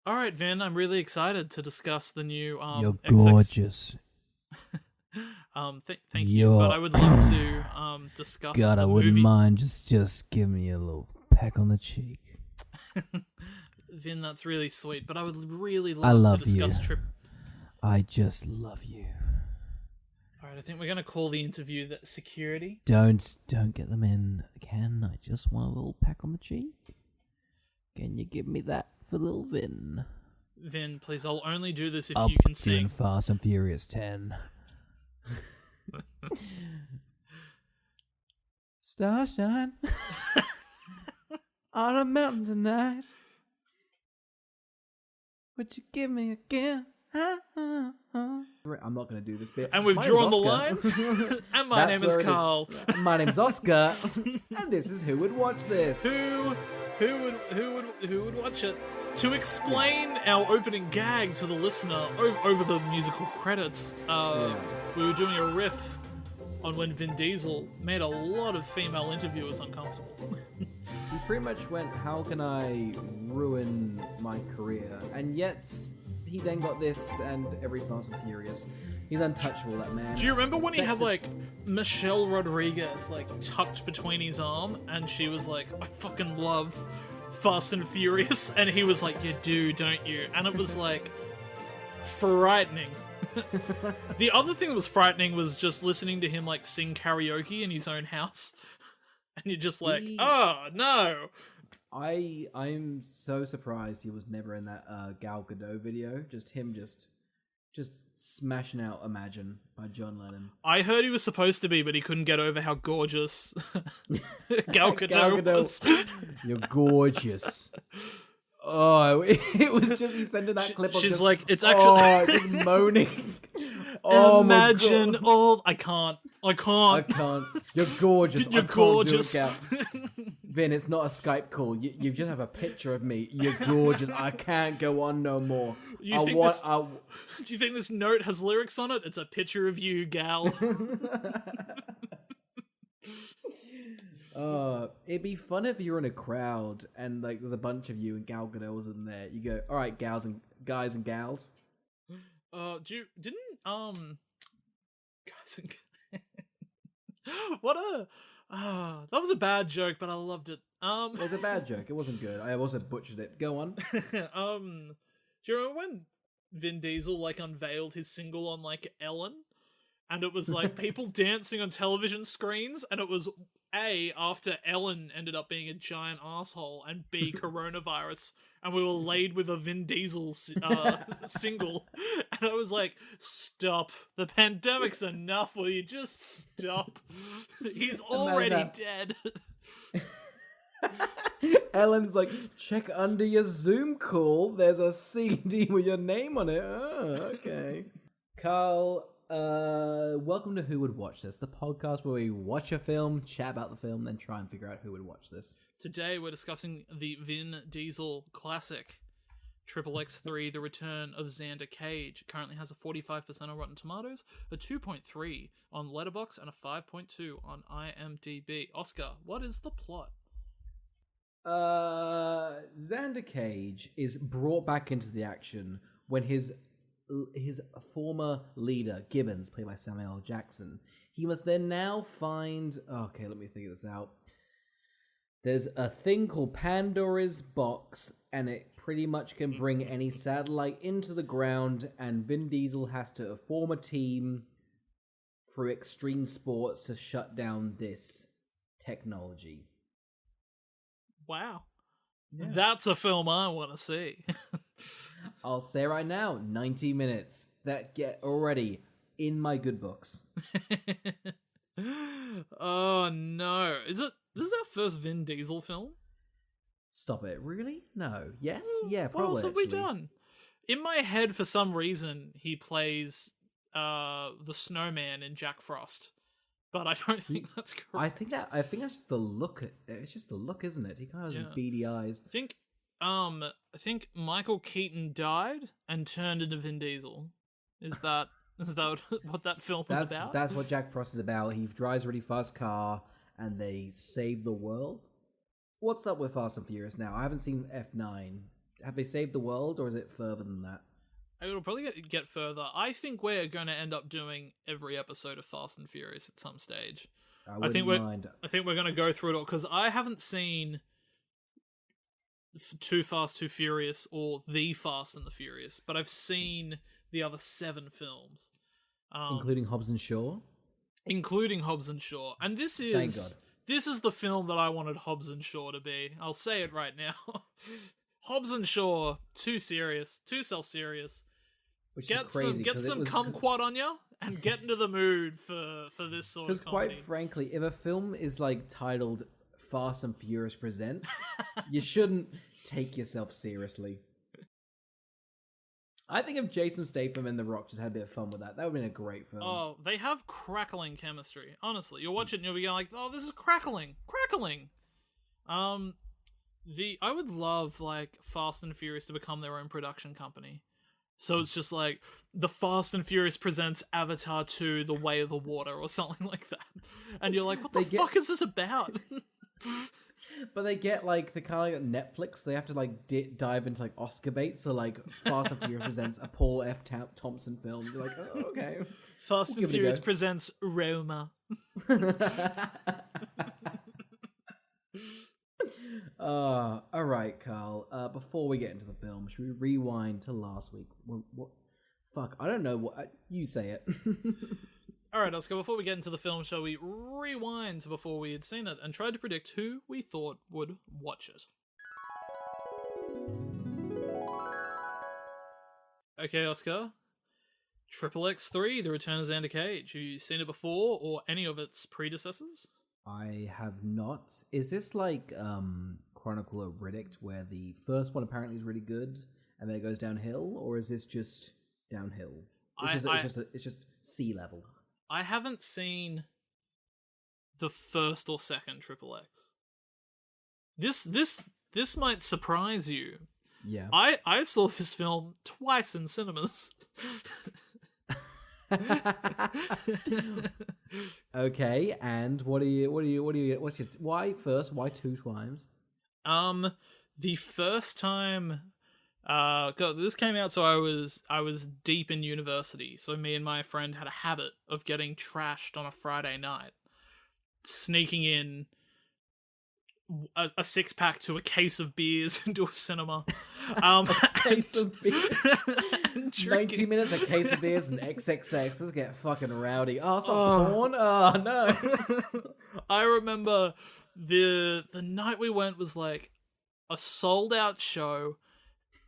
All right, Vin, I'm really excited to discuss the new You're XX. gorgeous. Thank you, but I would love to discuss God, the I wouldn't movie. mind. Just give me a little peck on the cheek. Vin, that's really sweet, but I would really I love love to discuss you. I just love you. All right, I think we're gonna call the interview that security. Don't get them in. Ken, I just want a little peck on the cheek. Can you give me that for little Vin? Vin, please, I'll only do this if I'll you can put you in sing. Fast and Furious 10. Starshine on a mountain tonight. Would you give me again? I'm not going to do this bit. And we've My drawn the name's line. Oscar. And my That's name is where it Carl. My name's Oscar, and this is Who Would Watch This. Who would watch it? To explain our opening gag to the listener over the musical credits, we were doing a riff on when Vin Diesel made a lot of female interviewers uncomfortable. He pretty much went, how can I ruin my career? And yet, he then got this and every Fast and Furious. He's untouchable, that man. Do you remember when he had, like, Michelle Rodriguez, like, tucked between his arm, and she was like, I fucking love Fast and Furious, and he was like, you do, don't you? And it was, like, frightening. The other thing that was frightening was just listening to him, like, sing karaoke in his own house. And you're just like, oh, no. I'm so surprised he was never in that Gal Gadot video. Just him just smashing out Imagine by John Lennon. I heard he was supposed to be, but he couldn't get over how gorgeous Gal Gadot was. You're gorgeous. Oh, it was just, he sent her that clip of She's just, like, it's actually... just moaning. Oh, Imagine my God. all... I can't. I can't. You're gorgeous. You're I can't gorgeous. Do it, Gal. Vin, it's not a Skype call. You just have a picture of me. You're gorgeous. I can't go on no more. Do you think this note has lyrics on it? It's a picture of you, gal. It'd be fun if you were in a crowd and like there's a bunch of you and Gal Gadot was in there. You go, all right, guys and gals. Guys and what a that was a bad joke, but I loved it. It was a bad joke. It wasn't good. I also butchered it. Go on. Do you remember when Vin Diesel like unveiled his single on like Ellen? And it was like people dancing on television screens, and it was A, after Ellen ended up being a giant asshole, and B, coronavirus, and we were laid with a Vin Diesel single, and I was like, stop, the pandemic's enough, will you just stop? He's already dead. Ellen's like, check under your Zoom call, there's a CD with your name on it. Oh, okay. Carl, welcome to Who Would Watch This, the podcast where we watch a film, chat about the film, then try and figure out who would watch this. Today we're discussing the Vin Diesel classic, XXX3, The Return of Xander Cage. It currently has a 45% on Rotten Tomatoes, a 2.3 on Letterboxd, and a 5.2 on IMDb. Oscar, what is the plot? Xander Cage is brought back into the action when his former leader, Gibbons, played by Samuel L. Jackson, he must then now find... Okay, let me figure this out. There's a thing called Pandora's Box, and it pretty much can bring any satellite into the ground, and Vin Diesel has to form a team through extreme sports to shut down this technology. Wow. Yeah. That's a film I want to see. I'll say right now, 90 minutes. That get already in my good books. Oh no. This is our first Vin Diesel film? Stop it. Really? No. Yes? Yeah, probably. What else have we actually. done? In my head, for some reason, he plays the snowman in Jack Frost. But I don't think that's correct. I think that's just the look. It's just the look, isn't it? He kind of has his beady eyes. I think Michael Keaton died and turned into Vin Diesel. Is that what that film was about? That's what Jack Frost is about. He drives a really fast car and they save the world. What's up with Fast and Furious now? I haven't seen F9. Have they saved the world, or is it further than that? It'll probably get further. I think we're going to end up doing every episode of Fast and Furious at some stage. I think we're going to go through it all because I haven't seen Too Fast, Too Furious or The Fast and the Furious, but I've seen the other 7 films, including Hobbs and Shaw. Including Hobbs and Shaw, and this is the film that I wanted Hobbs and Shaw to be. I'll say it right now. Hobbs and Shaw, too serious, too self-serious. Get some kumquat on you and get into the mood for this sort of comedy. Because quite frankly, if a film is like titled Fast and Furious Presents, you shouldn't take yourself seriously. I think if Jason Statham and The Rock just had a bit of fun with that would have been a great film. Oh, they have crackling chemistry. Honestly, you'll watch it and you'll be like, oh, this is crackling. I would love like Fast and Furious to become their own production company. So it's just like the Fast and Furious presents Avatar 2: The Way of the Water or something like that. And you're like, what the fuck is this about? But they get like the kind of like Netflix. They have to like dive into like Oscar bait. So like Fast and Furious presents a Paul F. Thompson film. You're like, oh, okay. Fast and Furious presents Roma. All right, Carl. Before we get into the film, should we rewind to last week? What? Fuck, I don't know. What you say it. All right, Oscar. Before we get into the film, shall we rewind to before we had seen it and try to predict who we thought would watch it? Okay, Oscar. XXX3: The Return of Xander Cage. Have you seen it before or any of its predecessors? I have not. Is this like Chronicle of Riddick, where the first one apparently is really good and then it goes downhill, or is this just downhill? It's just sea level. I haven't seen the first or second XXX. This might surprise you. Yeah. I saw this film twice in cinemas. Okay, and why first? Why 2 times? The first time, this came out, so I was deep in university. So me and my friend had a habit of getting trashed on a Friday night, sneaking in a 6-pack to a case of beers into a cinema. Case of beers. 90 minutes, a case of beers, and XXX. Let's get fucking rowdy. Oh, it's not porn? Oh, no. I remember the night we went was like a sold-out show.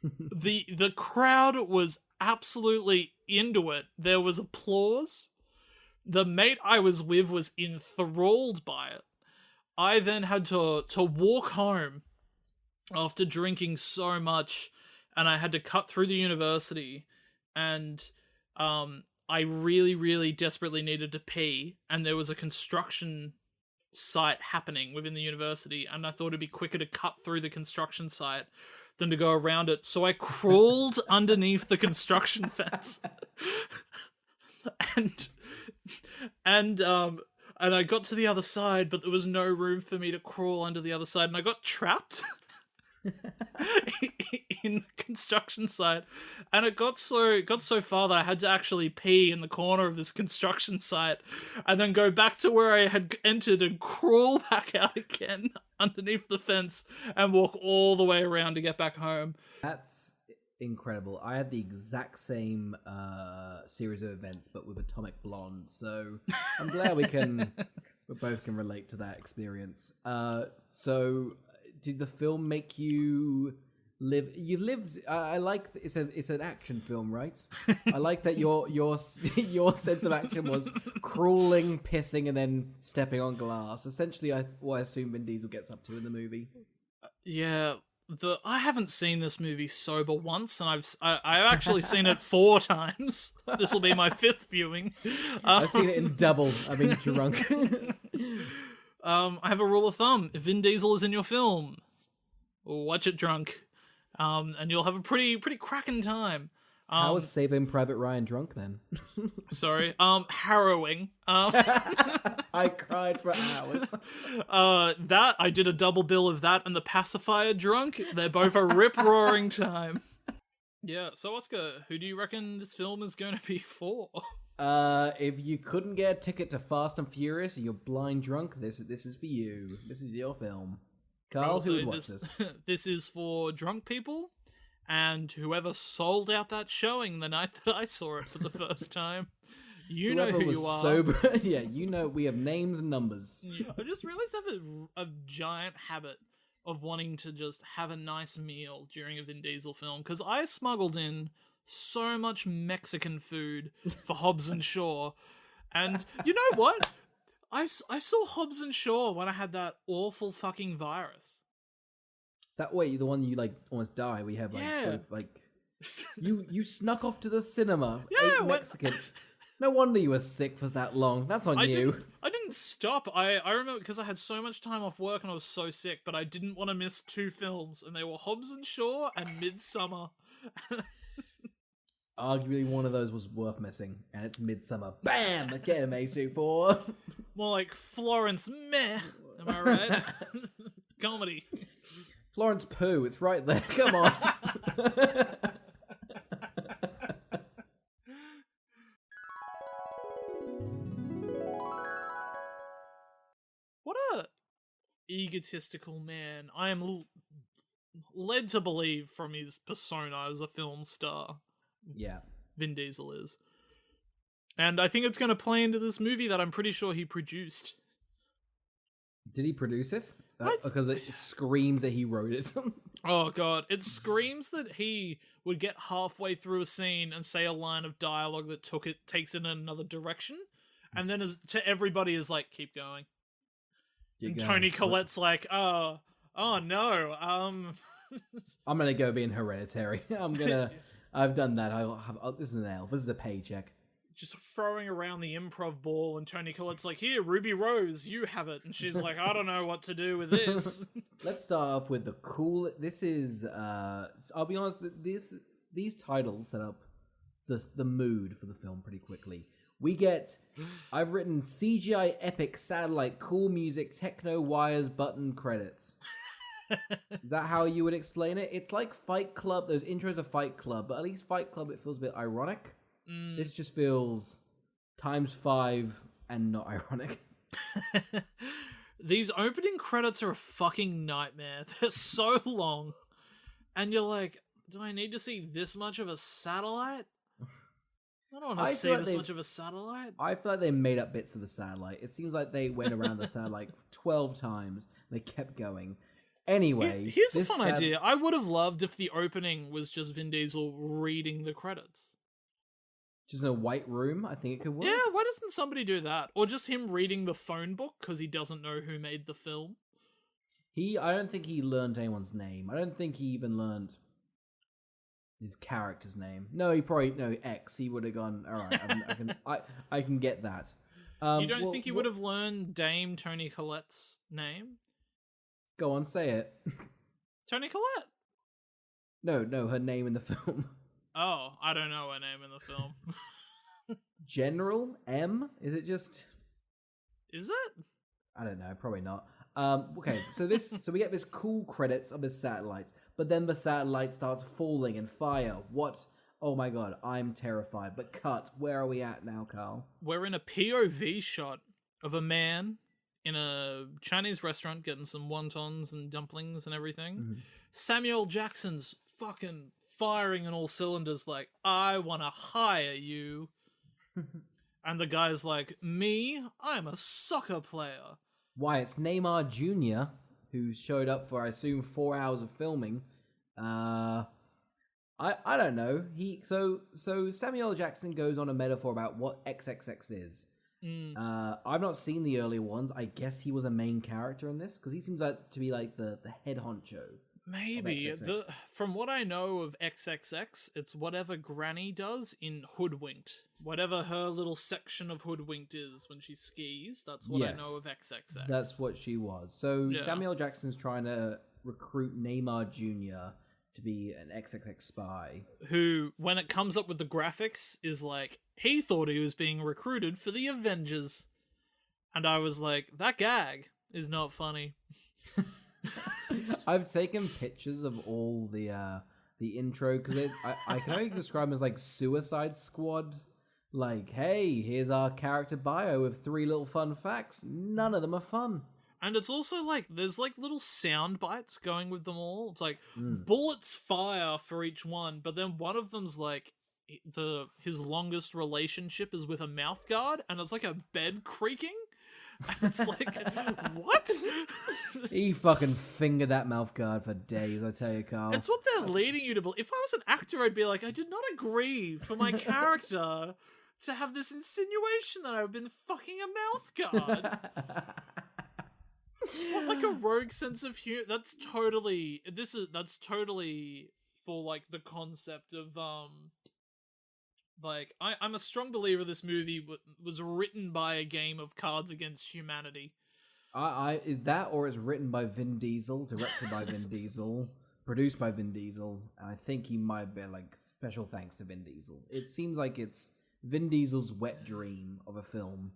The crowd was absolutely into it. There was applause. The mate I was with was enthralled by it. I then had to walk home after drinking so much, and I had to cut through the university, and I really, really desperately needed to pee, and there was a construction site happening within the university, and I thought it'd be quicker to cut through the construction site than to go around it, so I crawled underneath the construction fence. And I got to the other side, but there was no room for me to crawl under the other side, and I got trapped in the construction site. And it got so far that I had to actually pee in the corner of this construction site, and then go back to where I had entered and crawl back out again underneath the fence and walk all the way around to get back home. That's incredible. I had the exact same series of events, but with Atomic Blonde. So I'm glad we both can relate to that experience. So did the film make you live? You lived. I like. It's an action film, right? I like that your sense of action was crawling, pissing, and then stepping on glass. Essentially, what I assume Vin Diesel gets up to in the movie. Yeah. I haven't seen this movie sober once, and I've actually seen it 4 times. This will be my 5th viewing. I've seen it in double. I've been drunk. I have a rule of thumb: if Vin Diesel is in your film, watch it drunk, and you'll have a pretty cracking time. How was Saving Private Ryan drunk then? Sorry. Harrowing. I cried for hours. That I did a double bill of that and the pacifier drunk. They're both a rip-roaring time. Yeah, so Oscar, who do you reckon this film is going to be for? If you couldn't get a ticket to Fast and Furious and you're blind drunk, this is for you. This is your film. Carl, who would watch this? This is for drunk people and whoever sold out that showing the night that I saw it for the first time. You know who you are. Sober. Yeah, you know, we have names and numbers. I just realized I have a giant habit of wanting to just have a nice meal during a Vin Diesel film, because I smuggled in so much Mexican food for Hobbs and Shaw. And you know what? I saw Hobbs and Shaw when I had that awful fucking virus. That way, the one you like almost die. We have you snuck off to the cinema. Yeah, ate Mexican. No wonder you were sick for that long. That's on you. I didn't stop. I remember because I had so much time off work and I was so sick, but I didn't want to miss two films, and they were Hobbs and Shaw and Midsummer. Arguably, one of those was worth missing, and it's Midsummer. Bam! Again, A24. More like Florence Meh. Am I right? Comedy. Florence Pooh. It's right there. Come on. What a egotistical man. I am led to believe from his persona as a film star. Yeah. Vin Diesel is. And I think it's going to play into this movie that I'm pretty sure he produced. Did he produce it? Because it screams that he wrote it. Oh god, it screams that he would get halfway through a scene and say a line of dialogue that takes it in another direction, and then to everybody is like, keep going. And Tony Collette's like, oh no, I'm gonna go being Hereditary. I've done that. This is an elf. This is a paycheck. Just throwing around the improv ball, and Tony Collette's like, here, Ruby Rose, you have it. And she's like, I don't know what to do with this. Let's start off with the cool... This is... I'll be honest, these titles set up the mood for the film pretty quickly. We get... I've written CGI epic satellite, cool music, techno wires, button credits. Is that how you would explain it? It's like Fight Club, those intros to Fight Club, but at least Fight Club, it feels a bit ironic. This just feels ×5 and not ironic. These opening credits are a fucking nightmare. They're so long. And you're like, do I need to see this much of a satellite? I don't want to see this much of a satellite. I feel like they made up bits of the satellite. It seems like they went around the satellite 12 times. They kept going. Anyway, here's a fun idea. I would have loved if the opening was just Vin Diesel reading the credits. Just in a white room, I think it could work. Yeah, why doesn't somebody do that? Or just him reading the phone book because he doesn't know who made the film. I don't think he learned anyone's name. I don't think he even learned his character's name. No, X. He would have gone, all right, I can get that. You don't think he would have learned Dame Toni Collette's name? Go on, say it. Toni Collette? No, her name in the film. Oh, I don't know her name in the film. General M? Is it just... Is it? I don't know, probably not. Okay, so we get this cool credits of this satellite, but then the satellite starts falling and fire. What? Oh my god, I'm terrified. But cut. Where are we at now, Carl? We're in a POV shot of a man in a Chinese restaurant getting some wontons and dumplings and everything. Mm-hmm. Samuel Jackson's fucking firing on all cylinders like, I want to hire you. And the guy's like, me? I'm a soccer player. Why, it's Neymar Jr., who showed up for, I assume, 4 hours of filming. I don't know. So Samuel Jackson goes on a metaphor about what XXX is. I've not seen the earlier ones. I guess he was a main character in this, because he seems like to be like the head honcho. Maybe. From what I know of XXX, it's whatever Granny does in Hoodwinked. Whatever her little section of Hoodwinked is when she skis, that's what I know of XXX. That's what she was. So yeah. Samuel Jackson's trying to recruit Neymar Jr. to be an XXX spy. Who, when it comes up with the graphics, is like, he thought he was being recruited for the Avengers. And I was like, that gag is not funny. I've taken pictures of all the intro, because I can only describe them as like Suicide Squad. Like, hey, here's our character bio with 3 little fun facts. None of them are fun. And it's also like, there's like little sound bites going with them all. It's like, bullets fire for each one, but then one of them's like, his longest relationship is with a mouth guard, and it's like a bed creaking. And it's like, what? He fucking fingered that mouth guard for days, I tell you, Carl. It's what they're leading you to believe. If I was an actor, I'd be like, I did not agree for my character to have this insinuation that I've been fucking a mouth guard. What, like a rogue sense of humor? That's totally for like the concept of like I'm a strong believer this movie was written by a game of Cards Against Humanity. That, or it's written by Vin Diesel, directed by Vin Diesel, produced by Vin Diesel, and I think he might have been like special thanks to Vin Diesel. It seems like it's Vin Diesel's wet dream of a film.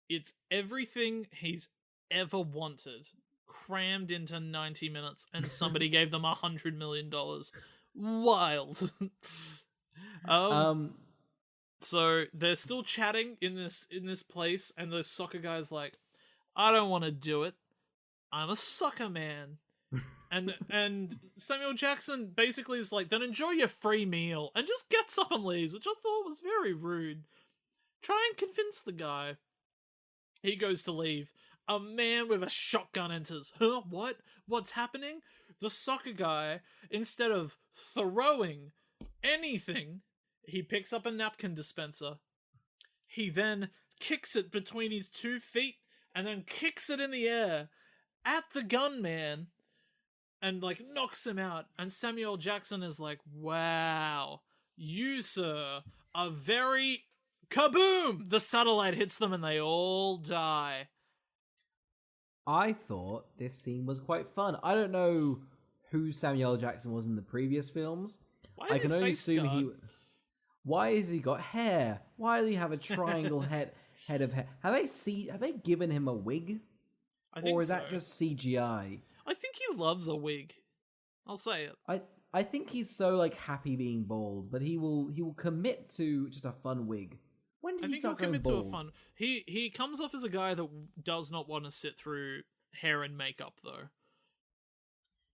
It's everything he's ever wanted crammed into 90 minutes, and somebody gave them $100 million. Wild. So they're still chatting in this place, and the soccer guy's like, I don't want to do it. I'm a soccer man. and Samuel Jackson basically is like, then enjoy your free meal, and just gets up and leaves, which I thought was very rude. Try and convince the guy. He goes to leave. A man with a shotgun enters. Huh? What? What's happening? The soccer guy, instead of throwing anything, he picks up a napkin dispenser. He then kicks it between his 2 feet and then kicks it in the air at the gunman and like knocks him out. And Samuel Jackson is like, wow, you, sir, are very... Kaboom! The satellite hits them and they all die. I thought this scene was quite fun. I don't know who Samuel Jackson was in the previous films. I can only assume Why has he got hair? Why does he have a triangle head of hair? Have they given him a wig? Or is that just CGI? I think he loves a wig. I'll say it. I think he's so like happy being bald, but he will commit to just a fun wig. When did he start going bald? To a fun. He comes off as a guy that does not want to sit through hair and makeup though.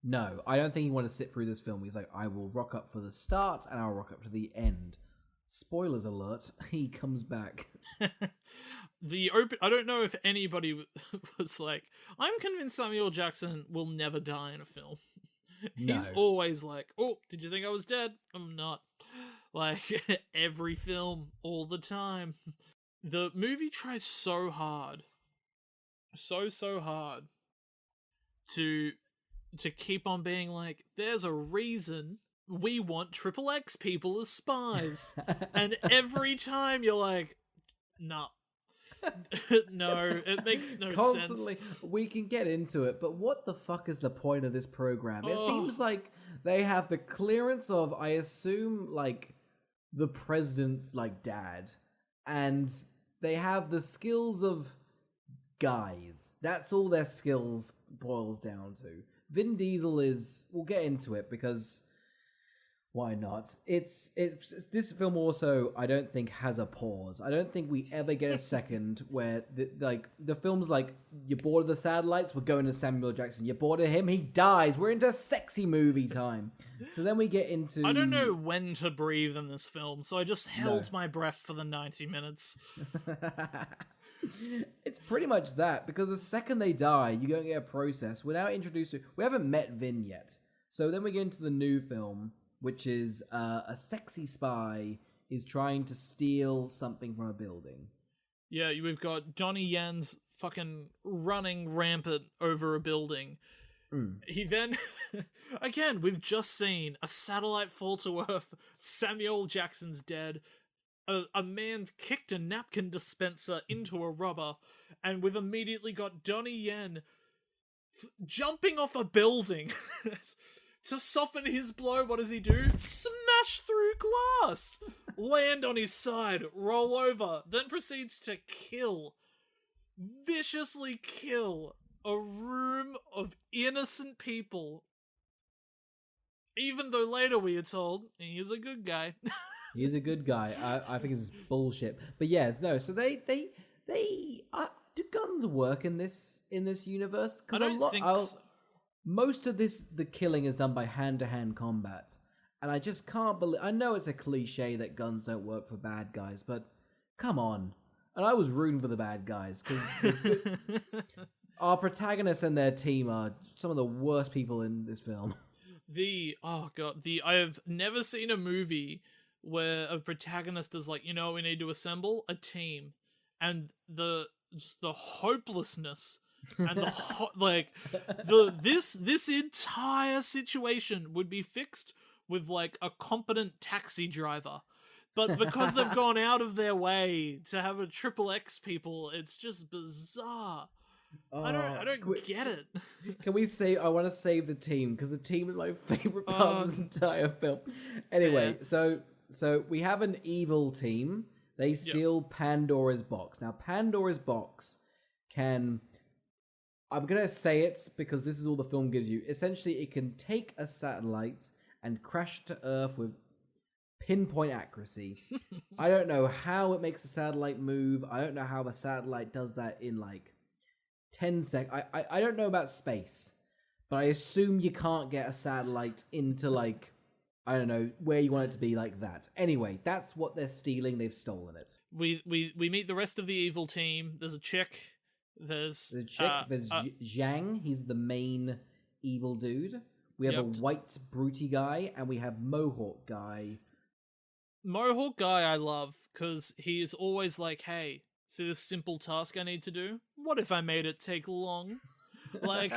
No, I don't think he wants to sit through this film. He's like, I will rock up for the start and I'll rock up to the end. Spoilers alert, he comes back. I don't know if anybody was like, I'm convinced Samuel Jackson will never die in a film. No. He's always like, oh, did you think I was dead? I'm not. Like, every film, all the time. The movie tries so hard. So hard. To keep on being like, there's a reason we want XXX people as spies. And every time you're like, nah. No, it makes no Constantly, sense. we can get into it, but what the fuck is the point of this program? It seems like they have the clearance of, I assume, like, the president's, like, dad. And they have the skills of guys. That's all their skills boils down to. Vin Diesel is... We'll get into it, because... Why not? It's this film also, I don't think, has a pause. I don't think we ever get a second where the film's like, you're bored of the satellites, we're going to Samuel Jackson. You're bored of him, he dies. We're into sexy movie time. So then we get into... I don't know when to breathe in this film, so I just held my breath for the 90 minutes. It's pretty much that, because the second they die, you don't get a process. We're now introduced to... We haven't met Vin yet. So then we get into the new film, which is a sexy spy is trying to steal something from a building. Yeah, we've got Donnie Yen's fucking running rampant over a building. He then... Again, we've just seen a satellite fall to Earth. Samuel Jackson's dead. A man's kicked a napkin dispenser into a rubber. And we've immediately got Donnie Yen jumping off a building To soften his blow, what does he do? Smash through glass! Land on his side, roll over, then proceeds to viciously kill a room of innocent people. Even though later we are told he is a good guy. He's a good guy. I think it's bullshit. But yeah, no. So they do guns work in this universe? I don't think so. Most of the killing is done by hand-to-hand combat, and I just can't believe. I know it's a cliche that guns don't work for bad guys, but come on. And I was rooting for the bad guys because our protagonists and their team are some of the worst people in this film. I have never seen a movie where a protagonist is like, you know, we need to assemble a team, and the hopelessness and this entire situation would be fixed with like a competent taxi driver, but because they've gone out of their way to have a XXX people, it's just bizarre. I don't get it. Can we say I want to save the team because the team is my favorite part of this entire film. Anyway, so we have an evil team. They steal Pandora's box. Now Pandora's box can, I'm gonna say it because this is all the film gives you. Essentially, it can take a satellite and crash to Earth with pinpoint accuracy. I don't know how it makes a satellite move. I don't know how a satellite does that in like 10 seconds. I don't know about space, but I assume you can't get a satellite into like, I don't know, where you want it to be like that. Anyway, that's what they're stealing. They've stolen it. We meet the rest of the evil team. There's a chick. There's Zhang. He's the main evil dude. We have a white broody guy, and we have Mohawk guy. Mohawk guy I love, because he is always like, hey, see this simple task I need to do? What if I made it take long? Like,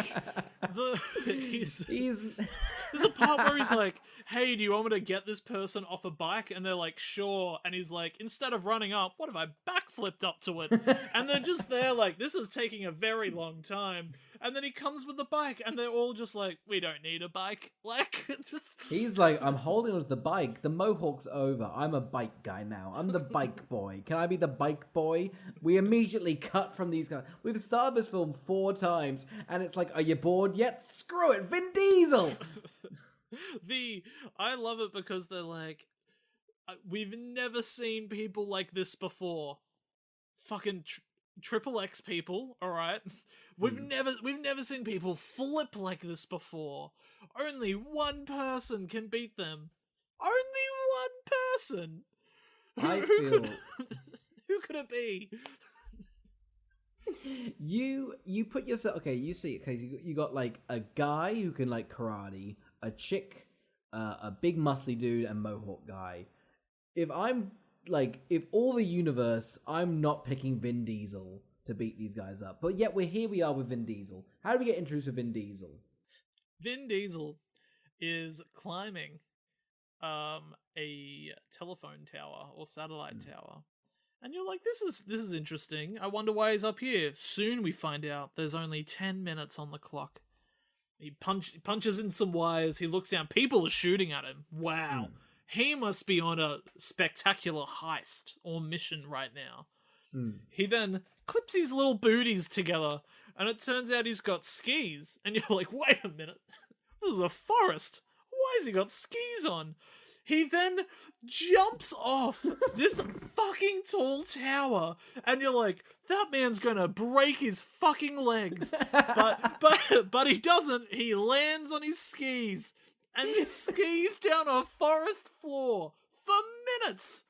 he's there's a part where he's like, hey, do you want me to get this person off a bike? And they're like, sure. And he's like, instead of running up, what if I backflipped up to it? And they're just there like, this is taking a very long time. And then he comes with the bike, and they're all just like, we don't need a bike. Like, just... He's like, I'm holding on to the bike. The Mohawk's over. I'm a bike guy now. I'm the bike boy. Can I be the bike boy? We immediately cut from these guys. We've started this film 4 times, and it's like, are you bored yet? Screw it, Vin Diesel! I love it because they're like, we've never seen people like this before. Fucking XXX people, alright? We've never seen people flip like this before. Only one person can beat them. Only one person. Who could it be? You put yourself, okay, you see, okay, you got like a guy who can like karate, a chick, a big muscly dude, and Mohawk guy. If all the universe, I'm not picking Vin Diesel to beat these guys up. But yet we are with Vin Diesel. How do we get introduced to Vin Diesel? Vin Diesel is climbing a telephone tower or satellite tower. And you're like, this is interesting. I wonder why he's up here. Soon we find out there's only 10 minutes on the clock. He punches in some wires. He looks down. People are shooting at him. Wow. He must be on a spectacular heist or mission right now. He then clips his little booties together, and it turns out he's got skis. And you're like, wait a minute. This is a forest. Why has he got skis on? He then jumps off this fucking tall tower, and you're like, that man's gonna break his fucking legs. But he doesn't. He lands on his skis and skis down a forest floor for minutes.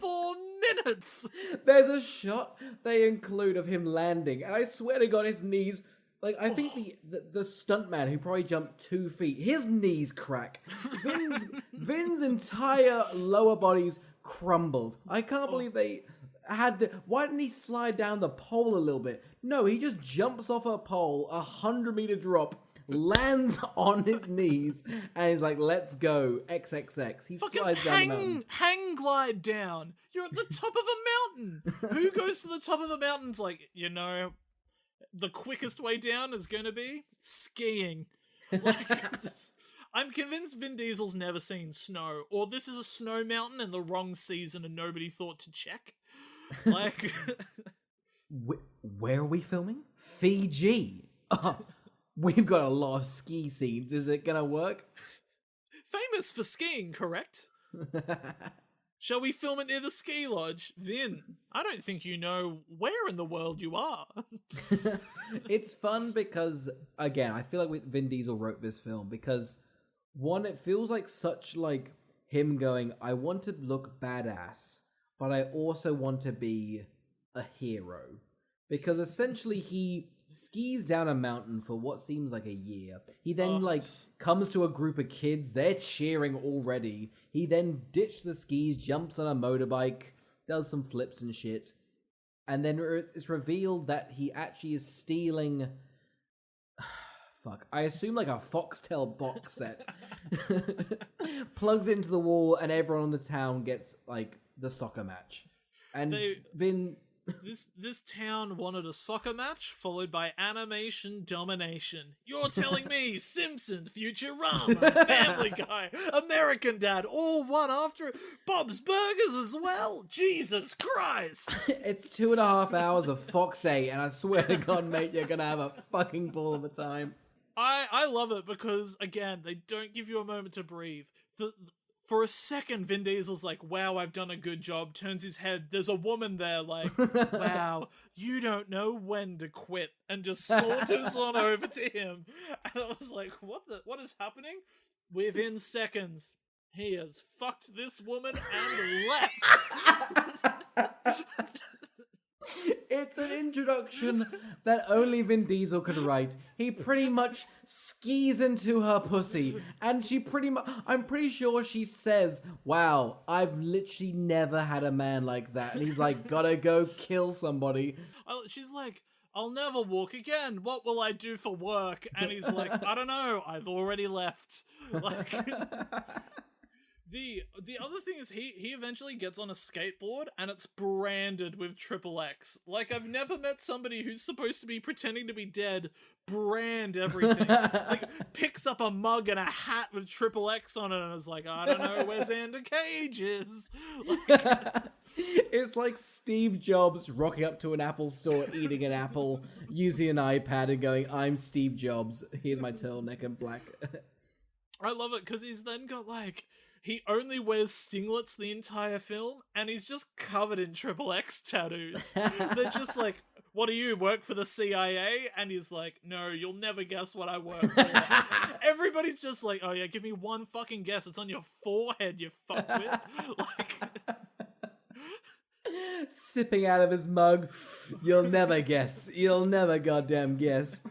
4 minutes. There's a shot they include of him landing, and I swear to God, his knees. Like, I think the stuntman who probably jumped 2 feet, his knees crack. Vin's entire lower body's crumbled. I can't believe they had why didn't he slide down the pole a little bit? No, he just jumps off a pole, 100-meter drop, lands on his knees, and he's like, let's go, XXX. He fucking slides down the mountain. Hang glide down. You're at the top of a mountain. Who goes to the top of a mountain's like, you know, the quickest way down is going to be skiing. Like, I'm convinced Vin Diesel's never seen snow, or this is a snow mountain in the wrong season and nobody thought to check. Like, Where are we filming? Fiji. Oh, we've got a lot of ski scenes. Is it gonna work? famous for skiing, correct? Shall we film it near the ski lodge? Vin, I don't think you know where in the world you are. It's fun because, again, I feel like Vin Diesel wrote this film because, one, it feels like such like him going, I want to look badass, but I also want to be a hero. Because essentially he skis down a mountain for what seems like a year. He then comes to a group of kids, they're cheering already. He then ditches the skis, jumps on a motorbike, does some flips and shit. And then it's revealed that he actually is stealing... Fuck. I assume like a Foxtel box set. Plugs into the wall and everyone in the town gets like the soccer match. And Vin... This town wanted a soccer match followed by animation domination. You're telling me Simpsons, Futurama, Family Guy, American Dad, all one after Bob's Burgers as well? Jesus Christ! It's 2.5 hours of Fox 8, and I swear to God, mate, you're gonna have a fucking ball of a time. I love it because, again, they don't give you a moment to breathe. For a second, Vin Diesel's like, wow, I've done a good job. Turns his head. There's a woman there like, wow, you don't know when to quit. And just saunters on over to him. And I was like, what is happening? Within seconds, he has fucked this woman and left. It's an introduction that only Vin Diesel could write. He pretty much skis into her pussy, and she I'm pretty sure she says, wow, I've literally never had a man like that. And he's like, gotta go kill somebody. She's like, I'll never walk again. What will I do for work? And he's like, I don't know. I've already left. Like... The other thing is he eventually gets on a skateboard and it's branded with XXX. Like, I've never met somebody who's supposed to be pretending to be dead brand everything. Like, picks up a mug and a hat with XXX on it and is like, I don't know where Xander Cage is. Like... It's like Steve Jobs rocking up to an Apple store, eating an apple, using an iPad and going, I'm Steve Jobs, here's my turtleneck and black. I love it because he's then got like... He only wears singlets the entire film, and he's just covered in XXX tattoos. They're just like, what do you, work for the CIA? And he's like, no, you'll never guess what I work for. Everybody's just like, oh yeah, give me one fucking guess. It's on your forehead, you fuckwit. Like... Sipping out of his mug. You'll never guess. You'll never goddamn guess.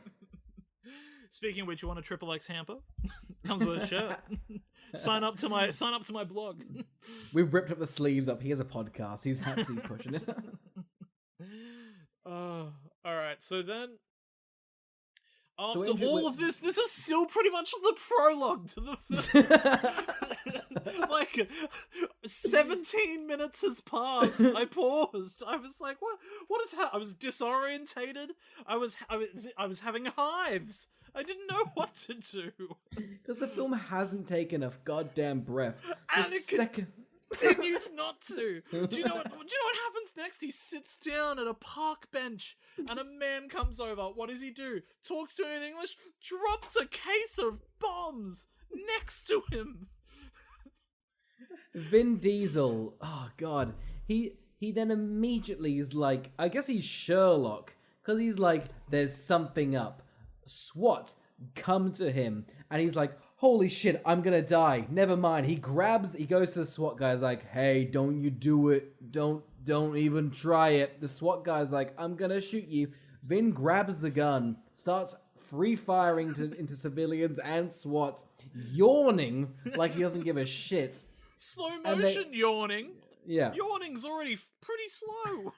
Speaking of which, you want a XXX hamper? Comes with a shirt. Sign up to my blog. We've ripped up the sleeves up. Here's a podcast. He's absolutely pushing it. All right. So then, after all of this is still pretty much the prologue to the film. Like, 17 minutes has passed. I paused. I was like, what is happening? I was disorientated. I was having hives. I didn't know what to do. Because the film hasn't taken a goddamn breath. And it continues not to. Do you know what happens next? He sits down at a park bench and a man comes over. What does he do? Talks to him in English, drops a case of bombs next to him. Vin Diesel, oh god. He then immediately is like, I guess he's Sherlock. Because he's like, there's something up. SWAT come to him and he's like, holy shit, I'm gonna die, never mind. He goes to the SWAT guy's like, hey, don't you do it, don't even try it. The SWAT guy's like, I'm gonna shoot you. Vin grabs the gun, starts free firing into civilians and SWAT, yawning like he doesn't give a shit. Slow motion yawning. Yeah, yawning's already pretty slow.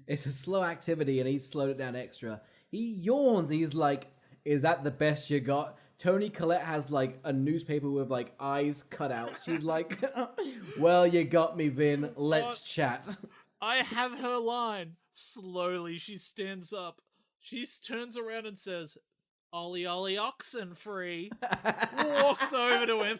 It's a slow activity and he's slowed it down extra. He yawns. He's like, is that the best you got? Toni Collette has like a newspaper with like eyes cut out. She's like, well, you got me, Vin. Let's chat. I have her line. Slowly, she stands up. She turns around and says, Ollie Ollie oxen free. Walks over to him.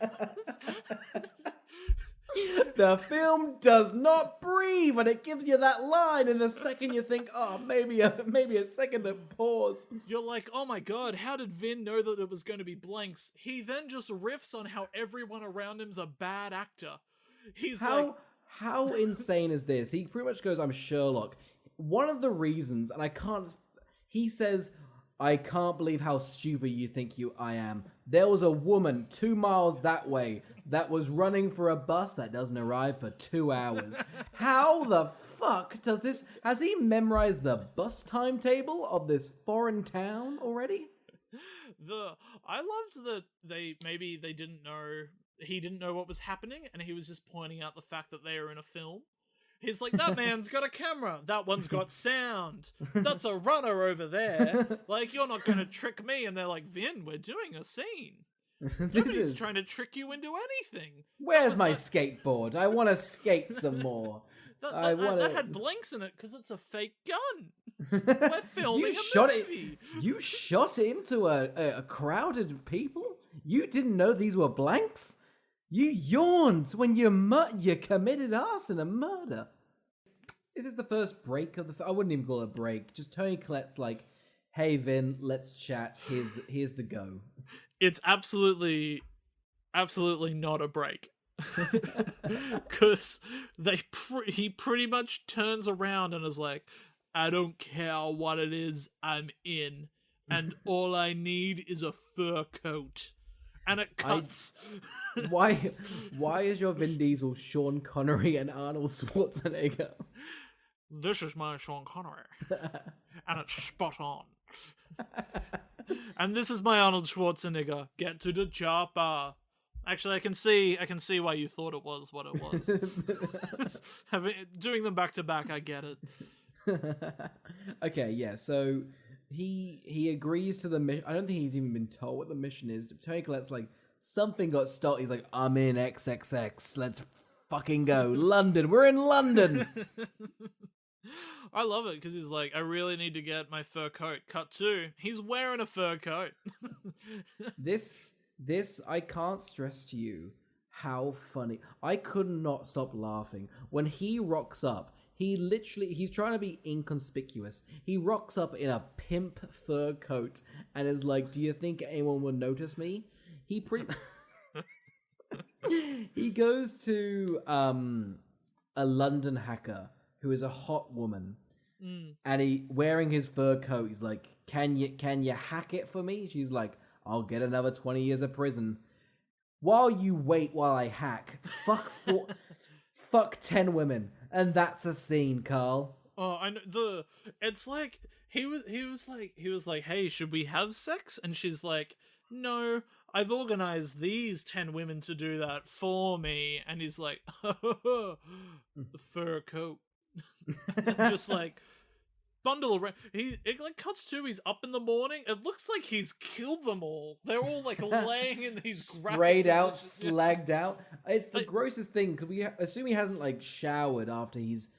The film does not breathe, and it gives you that line in the second you think, oh, maybe a second to pause. You're like, oh my god, how did Vin know that it was going to be blanks? He then just riffs on how everyone around him's a bad actor. He's how insane is this? He pretty much goes, I'm Sherlock. One of the reasons, and he says, I can't believe how stupid you think I am. There was a woman 2 miles that way that was running for a bus that doesn't arrive for 2 hours. How the fuck does this... Has he memorized the bus timetable of this foreign town already? I loved that they didn't know... He didn't know what was happening, and he was just pointing out the fact that they are in a film. He's like, that man's got a camera. That one's got sound. That's a runner over there. Like, you're not going to trick me. And they're like, Vin, we're doing a scene. Nobody's trying to trick you into anything. Where's my skateboard? I want to skate some more. That had blinks in it because it's a fake gun. We're filming a movie. You shot into a crowded people? You didn't know these were blanks? You yawned when you committed arson and murder. This is the first break of the... I wouldn't even call it a break. Just Toni Collette's like, hey, Vin, let's chat. Here's the go. It's absolutely not a break. Because he pretty much turns around and is like, I don't care what it is I'm in. And all I need is a fur coat. And it cuts. Why is your Vin Diesel Sean Connery and Arnold Schwarzenegger? This is my Sean Connery. And it's spot on. And this is my Arnold Schwarzenegger. Get to the chopper. Actually, I can see why you thought it was what it was. Doing them back to back, I get it. Okay, yeah, so he agrees to the mission. I don't think he's even been told what the mission is. Toni Collette's like, something got stolen. He's like, I'm in XXX. Let's fucking go. London. We're in London. I love it because he's like, I really need to get my fur coat. Cut to, he's wearing a fur coat. This, I can't stress to you how funny. I could not stop laughing. When he rocks up, he's trying to be inconspicuous. He rocks up in a pimp fur coat and is like, do you think anyone will notice me? He goes to a London hacker who is a hot woman. And he wearing his fur coat, he's like, can you hack it for me? She's like, I'll get another 20 years of prison. While you wait while I hack, fuck 10 women. And that's a scene, Carl. Oh, I know it's like he was like, hey, should we have sex? And she's like, no, I've organized these 10 women to do that for me. And he's like, oh, the fur coat. Just like bundle around. It like cuts to, he's up in the morning. It looks like he's killed them all. They're all like laying in these sprayed out, slagged out. It's the grossest thing because we assume he hasn't like showered after he's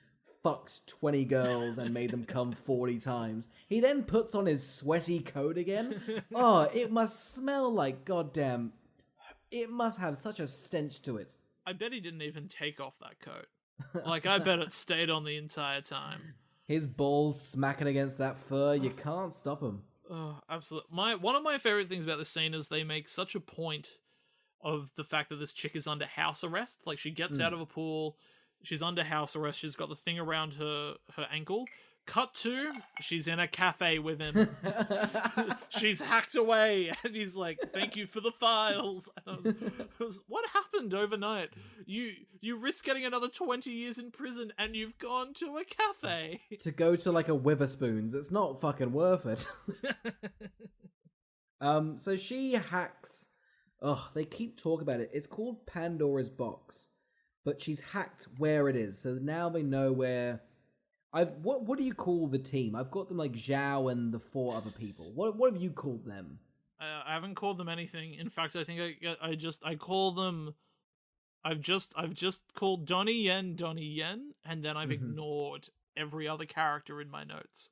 fucked 20 girls and made them come 40 times. He then puts on his sweaty coat again. Oh, it must smell like goddamn. It must have such a stench to it. I bet he didn't even take off that coat. Like, I bet it stayed on the entire time. His balls smacking against that fur, you can't stop him. Oh, absolutely. One of my favorite things about this scene is they make such a point of the fact that this chick is under house arrest. Like, she gets out of a pool, she's under house arrest, she's got the thing around her ankle. Cut to, she's in a cafe with him. She's hacked away, and he's like, thank you for the files. And I was, what happened overnight? You risk getting another 20 years in prison, and you've gone to a cafe. To go to like a Witherspoons, it's not fucking worth it. So she hacks. Oh, they keep talking about it. It's called Pandora's Box, but she's hacked where it is. So now they know where. What do you call the team? I've got them like Zhao and the 4 other people. What have you called them? I haven't called them anything. In fact, I think I call them. I've just called Donnie Yen, and then I've ignored every other character in my notes.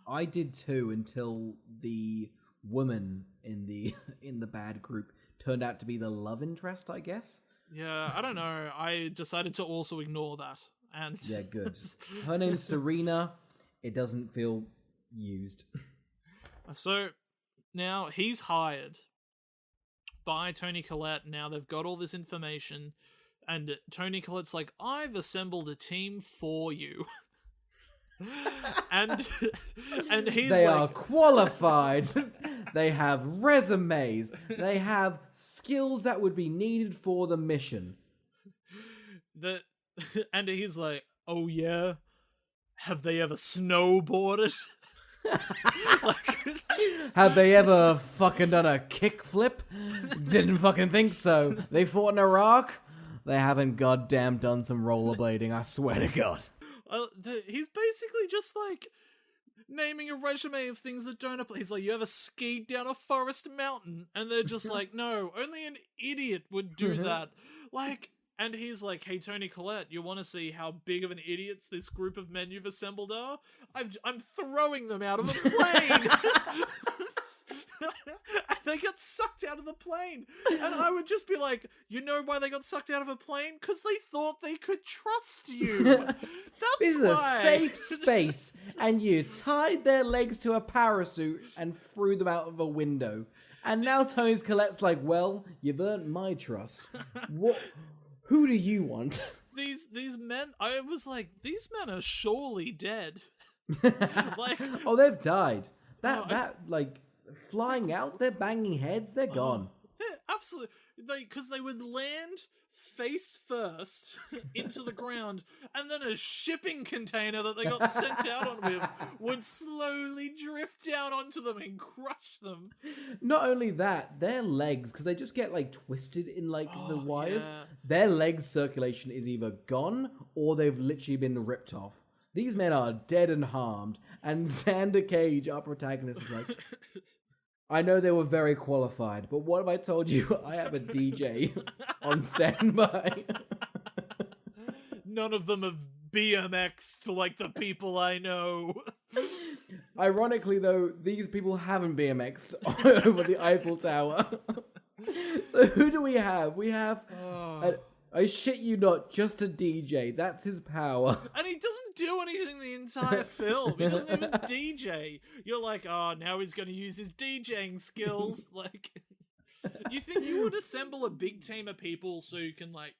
I did too until the woman in the in the bad group turned out to be the love interest, I guess. Yeah, I don't know. I decided to also ignore that. And Yeah, good. Her name's Serena. It doesn't feel used. So now he's hired by Tony Collette. Now they've got all this information, and Tony Collette's like, I've assembled a team for you. and he's they like, are qualified. They have resumes. They have skills that would be needed for the mission. And he's like, oh yeah? Have they ever snowboarded? Have they ever fucking done a kickflip? Didn't fucking think so. They fought in Iraq? They haven't goddamn done some rollerblading, I swear to God. He's basically just like naming a resume of things that don't apply. He's like, you ever skied down a forest mountain? And they're just like, no, only an idiot would do that. Like, and he's like, hey, Tony Collette, you want to see how big of an idiots this group of men you've assembled are? I'm throwing them out of a plane! And they got sucked out of the plane. And I would just be like, you know why they got sucked out of a plane? Because they thought they could trust you. That's This is why. a safe space, and you tied their legs to a parachute and threw them out of a window. And now Tony Collette's like, well, you've earned my trust. What? Who do you want? These men, I was like, these men are surely dead. Like, oh, they've died. Like, flying out, they're banging heads, they're gone. Yeah, absolutely. Because they would land face first into the ground, and then a shipping container that they got sent out on with would slowly drift down onto them and crush them. Not only that, their legs, because they just get like twisted in like the wires, yeah. their legs circulation is either gone or they've literally been ripped off. These men are dead and harmed, and Xander Cage, our protagonist, is like, I know they were very qualified, but what have I told you? I have a DJ on standby. None of them have BMX'd like the people I know. Ironically, though, these people haven't BMX'd over the Eiffel Tower. So who do we have? We have, I shit you not, just a DJ. That's his power. And he doesn't do anything the entire film. He doesn't even DJ. You're like, oh, now he's going to use his DJing skills. Like, you think you would assemble a big team of people so you can, like,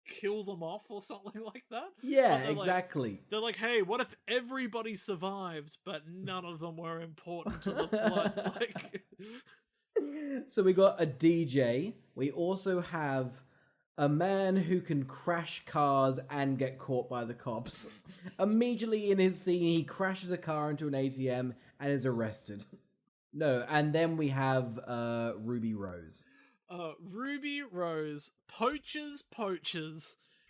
kill them off or something like that? Yeah, exactly. Like, they're like, hey, what if everybody survived, but none of them were important to the plot? Like, so we got a DJ. We also have a man who can crash cars and get caught by the cops. Immediately in his scene, he crashes a car into an ATM and is arrested. No, and then we have Ruby Rose. Ruby Rose, poachers.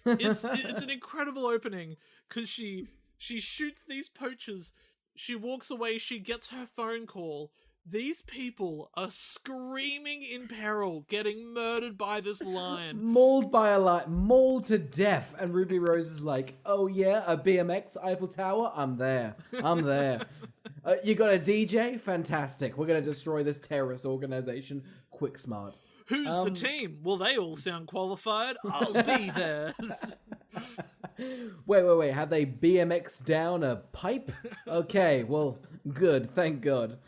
It's an incredible opening because she shoots these poachers. She walks away. She gets her phone call. These people are screaming in peril, getting murdered by this lion. Mauled by a lion, mauled to death. And Ruby Rose is like, oh yeah, a BMX Eiffel Tower? I'm there. You got a DJ? Fantastic. We're going to destroy this terrorist organization. Quick smart. Who's the team? Well, they all sound qualified. I'll be there. Wait. Have they BMX down a pipe? Okay, well, good. Thank God.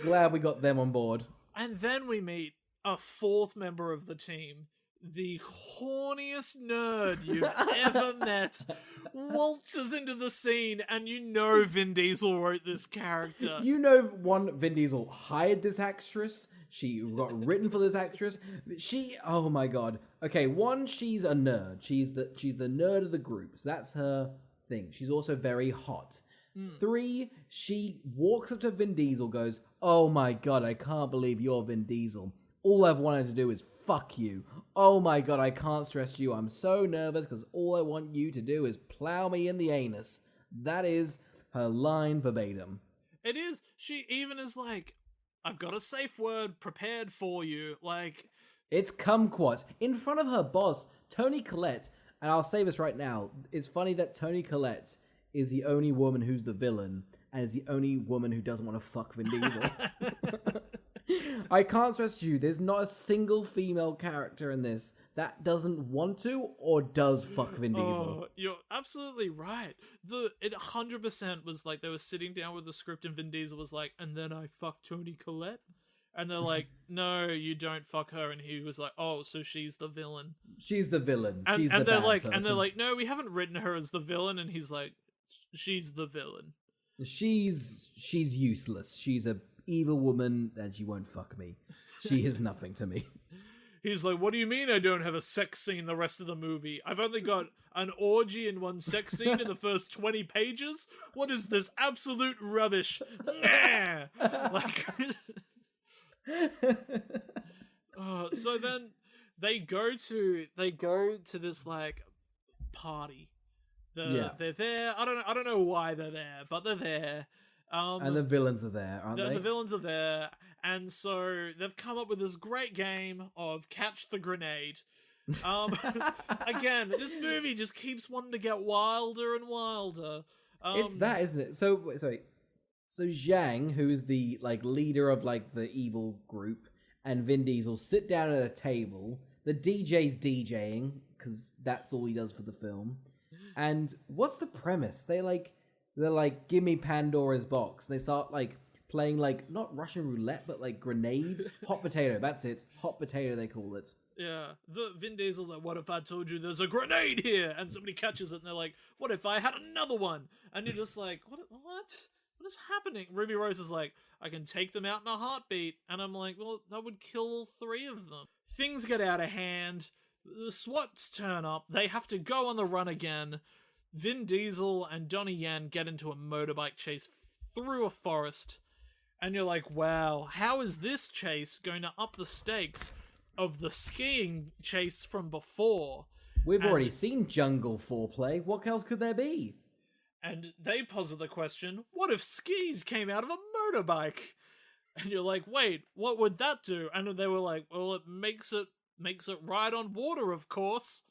Glad we got them on board. And then we meet a fourth member of the team, the horniest nerd you've ever met, waltzes into the scene, and you know Vin Diesel wrote this character. You know, Vin Diesel hired this actress. She got written for this actress. Oh my God. Okay, she's a nerd. She's the nerd of the group. So that's her thing. She's also very hot. 3, she walks up to Vin Diesel, goes, oh my God, I can't believe you're Vin Diesel. All I've wanted to do is fuck you. Oh my God, I can't stress you. I'm so nervous because all I want you to do is plow me in the anus. That is her line verbatim. It is. She even is like, I've got a safe word prepared for you. Like, it's kumquat. In front of her boss, Tony Collette, and I'll say this right now, it's funny that Tony Collette is the only woman who's the villain, and is the only woman who doesn't want to fuck Vin Diesel. I can't stress to you, there's not a single female character in this that doesn't want to or does fuck Vin Diesel. Oh, you're absolutely right. It 100% was like they were sitting down with the script and Vin Diesel was like, and then I fuck Toni Collette. And they're like, no, you don't fuck her. And he was like, oh, so she's the villain. She's the villain. And, She's and the they're bad like, person. and they're like, no, we haven't written her as the villain. And he's like, she's the villain. She's useless. She's a evil woman and she won't fuck me. She is nothing to me. He's like, what do you mean I don't have a sex scene the rest of the movie? I've only got an orgy and one sex scene in the first 20 pages? What is this absolute rubbish? Nah! Like, so then they go to this like party. They're there. I don't know why they're there, but they're there. And the villains are there, aren't they? The villains are there, and so they've come up with this great game of catch the grenade. Again, this movie just keeps wanting to get wilder and wilder. It's that, isn't it? So sorry. So Zhang, who is the like leader of like the evil group, and Vin Diesel sit down at a table. The DJ's DJing because that's all he does for the film. And what's the premise? They're like, give me Pandora's box. They start like playing like not Russian roulette, but like grenade, hot potato. That's it, hot potato they call it. Yeah, the Vin Diesel's like, what if I told you there's a grenade here? And somebody catches it and they're like, what if I had another one? And you're just like, what? What is happening? Ruby Rose is like, I can take them out in a heartbeat. And I'm like, well, that would kill all three of them. Things get out of hand. The SWATs turn up. They have to go on the run again. Vin Diesel and Donnie Yen get into a motorbike chase through a forest. And you're like, wow, how is this chase going to up the stakes of the skiing chase from before? We've already seen jungle foreplay. What else could there be? And they posit the question, what if skis came out of a motorbike? And you're like, wait, what would that do? And they were like, well, it makes it ride on water, of course.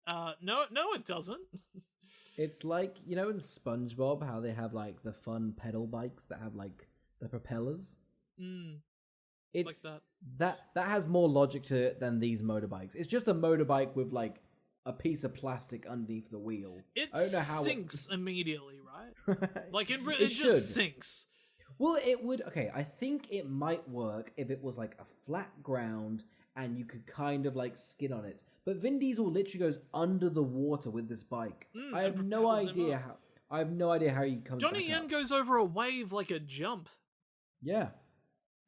No, it doesn't. It's like, you know in SpongeBob how they have like the fun pedal bikes that have like the propellers? It's like that. That has more logic to it than these motorbikes. It's just a motorbike with like a piece of plastic underneath the wheel. It sinks immediately, right? Like it just should. sinks. Well, it would. Okay, I think it might work if it was like a flat ground and you could kind of like skid on it. But Vin Diesel literally goes under the water with this bike. I have no idea how. I have no idea how he comes. Donnie Yen goes over a wave like a jump. Yeah,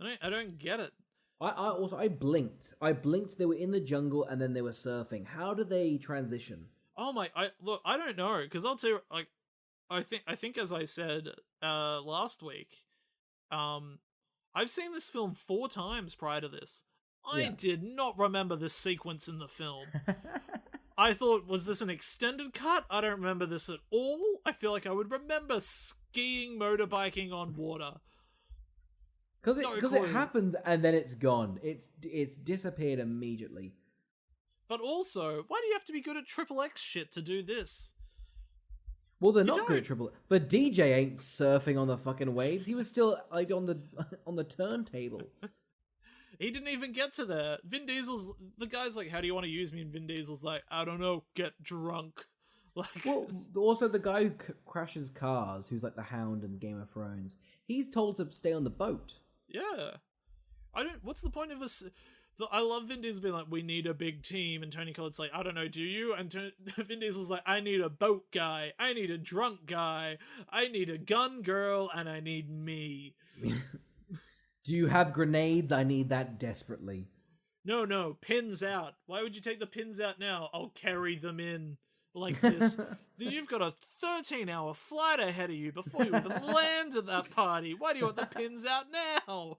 I don't get it. I blinked. They were in the jungle and then they were surfing. How do they transition? Oh my! I don't know because I'll tell you. Like, I think as I said last week, I've seen this film 4 times prior to this. I did not remember this sequence in the film. I thought, was this an extended cut? I don't remember this at all. I feel like I would remember skiing, motorbiking on water. Because it happens and then it's gone. It's disappeared immediately. But also, why do you have to be good at XXX shit to do this? Well, they're not good at triple. But DJ ain't surfing on the fucking waves. He was still like on the turntable. He didn't even get to there. Vin Diesel's the guy's like, "How do you want to use me?" And Vin Diesel's like, "I don't know, get drunk." Like, well, also the guy who crashes cars, who's like the Hound in Game of Thrones, he's told to stay on the boat. Yeah, I don't. What's the point of us? I love Vin Diesel being like, "We need a big team," and Tony Collette's like, "I don't know, do you?" And Vin Diesel's like, "I need a boat guy, I need a drunk guy, I need a gun girl, and I need me." Do you have grenades? I need that desperately. No, pins out. Why would you take the pins out now? I'll carry them in like this. You've got a 13-hour flight ahead of you before you even land at that party. Why do you want the pins out now?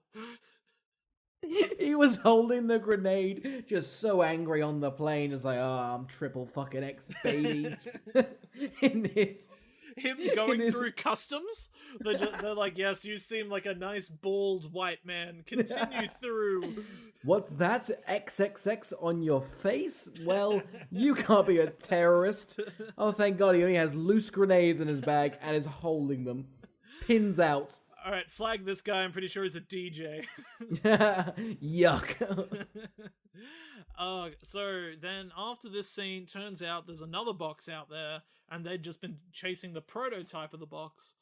He was holding the grenade, just so angry on the plane. It's like, oh, I'm triple fucking X, baby. Him going through customs? They're like, yes, you seem like a nice, bald white man. Continue through. What's that? XXX on your face? Well, you can't be a terrorist. Oh, thank God he only has loose grenades in his bag and is holding them. Pins out. all right, flag this guy. I'm pretty sure he's a DJ. Yuck. So then after this scene, turns out there's another box out there, and they'd just been chasing the prototype of the box.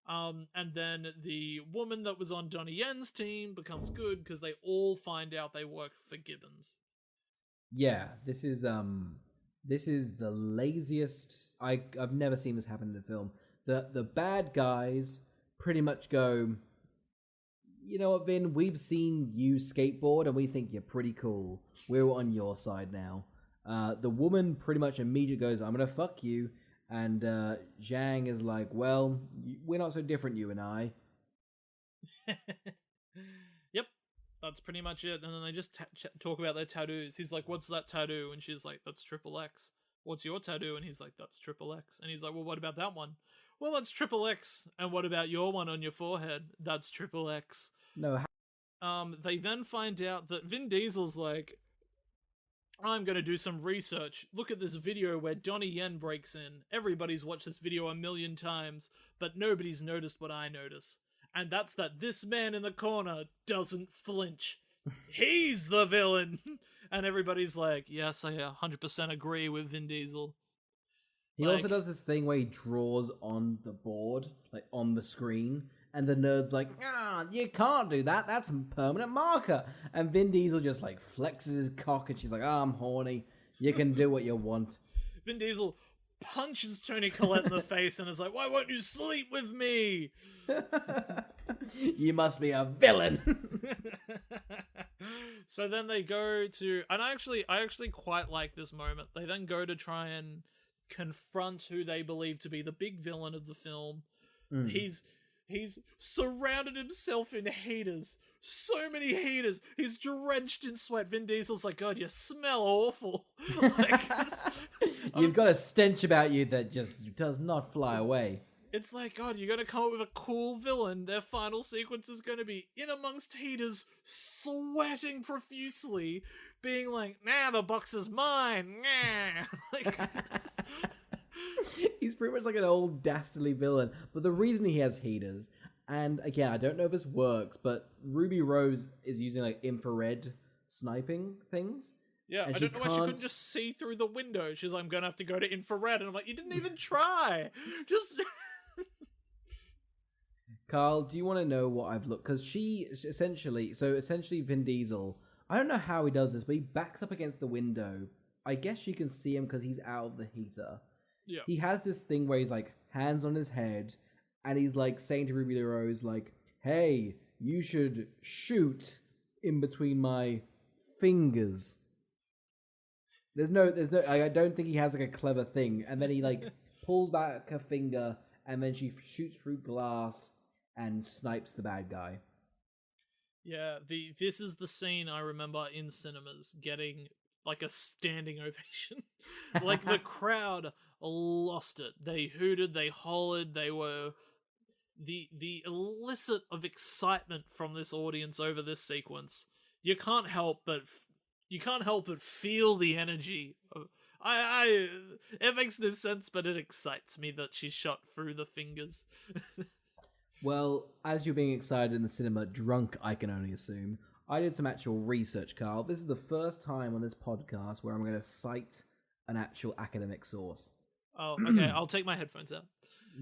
And then the woman that was on Donnie Yen's team becomes good because they all find out they work for Gibbons. Yeah, this is the laziest. I've never seen this happen in a film. The bad guys pretty much go, you know what, Vin? We've seen you skateboard and we think you're pretty cool. We're on your side now. The woman pretty much immediately goes, I'm gonna fuck you. And Zhang is like, well, we're not so different, you and I. Yep, that's pretty much it. And then they just talk about their tattoos. He's like, what's that tattoo? And she's like, that's XXX. What's your tattoo? And he's like, that's XXX. And he's like, well, what about that one? Well, that's XXX. And what about your one on your forehead? That's XXX. No. They then find out that Vin Diesel's like, I'm going to do some research. Look at this video where Donnie Yen breaks in. Everybody's watched this video 1,000,000 times, but nobody's noticed what I notice. And that's that this man in the corner doesn't flinch. He's the villain. And everybody's like, yes, I 100% agree with Vin Diesel. He also does this thing where he draws on the board, like on the screen, and the nerd's like, you can't do that. That's a permanent marker. And Vin Diesel just like flexes his cock and she's like, I'm horny. You can do what you want. Vin Diesel punches Tony Collette in the face and is like, why won't you sleep with me? You must be a villain. So then they go to, and I actually quite like this moment. They then go to try and confront who they believe to be the big villain of the film. He's surrounded himself in heaters. So many heaters. He's drenched in sweat. Vin Diesel's like, God, you smell awful. You've got a stench about you that just does not fly away. It's like, God, you're going to come up with a cool villain. Their final sequence is going to be in amongst heaters, sweating profusely, being like, nah, the box is mine. Nah. He's pretty much like an old dastardly villain. But the reason he has heaters, and again, I don't know if this works, but Ruby Rose is using like infrared sniping things. Yeah, I don't know why she couldn't just see through the window. She's like, I'm going to have to go to infrared. And I'm like, you didn't even try. Just... Carl, do you want to know what I've looked? Because essentially Vin Diesel, I don't know how he does this, but he backs up against the window. I guess you can see him because he's out of the heater. Yeah. He has this thing where he's like hands on his head and he's like saying to Ruby Rose like, hey, you should shoot in between my fingers. There's no I don't think he has like a clever thing. And then he like pulls back a finger and then she shoots through glass and snipes the bad guy. Yeah, this is the scene I remember in cinemas getting like a standing ovation. Like the crowd lost it. They hooted, they hollered, they were the elicit of excitement from this audience over this sequence. You can't help but feel the energy. It makes no sense, but it excites me that she shot through the fingers. Well, as you're being excited in the cinema, drunk, I can only assume. I did some actual research, Carl. This is the first time on this podcast where I'm going to cite an actual academic source. Oh, okay. I'll take my headphones out.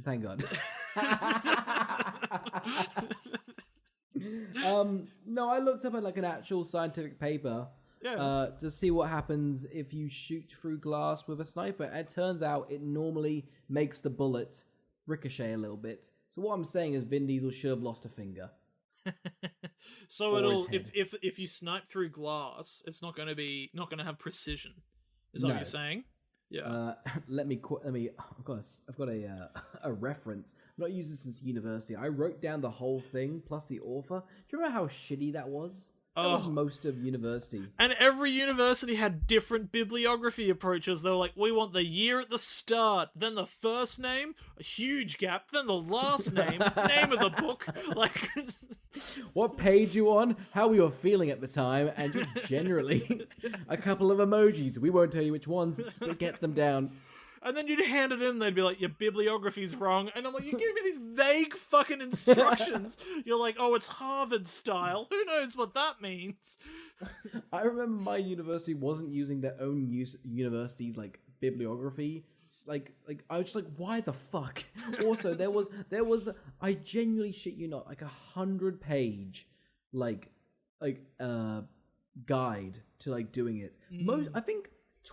Thank God. No, I looked up at like an actual scientific paper to see what happens if you shoot through glass with a sniper. And it turns out it normally makes the bullet ricochet a little bit. So what I'm saying is Vin Diesel should have lost a finger. So it'll if you snipe through glass, it's not going to have precision. Is that what you're saying? Yeah. I've got a reference. I've not used this since university. I wrote down the whole thing plus the author. Do you remember how shitty that was? That was most of university. And every university had different bibliography approaches. They were like, we want the year at the start, then the first name, a huge gap, then the last name, name of the book. Like, what page you on, how we were feeling at the time, and just generally a couple of emojis. We won't tell you which ones, but get them down. And then you'd hand it in, and they'd be like, your bibliography's wrong. And I'm like, you give me these vague fucking instructions. You're like, oh, it's Harvard style. Who knows what that means? I remember my university wasn't using their own university's like bibliography. Like I was just like, why the fuck? Also, there was I genuinely shit you not, like 100-page guide to like doing it. I think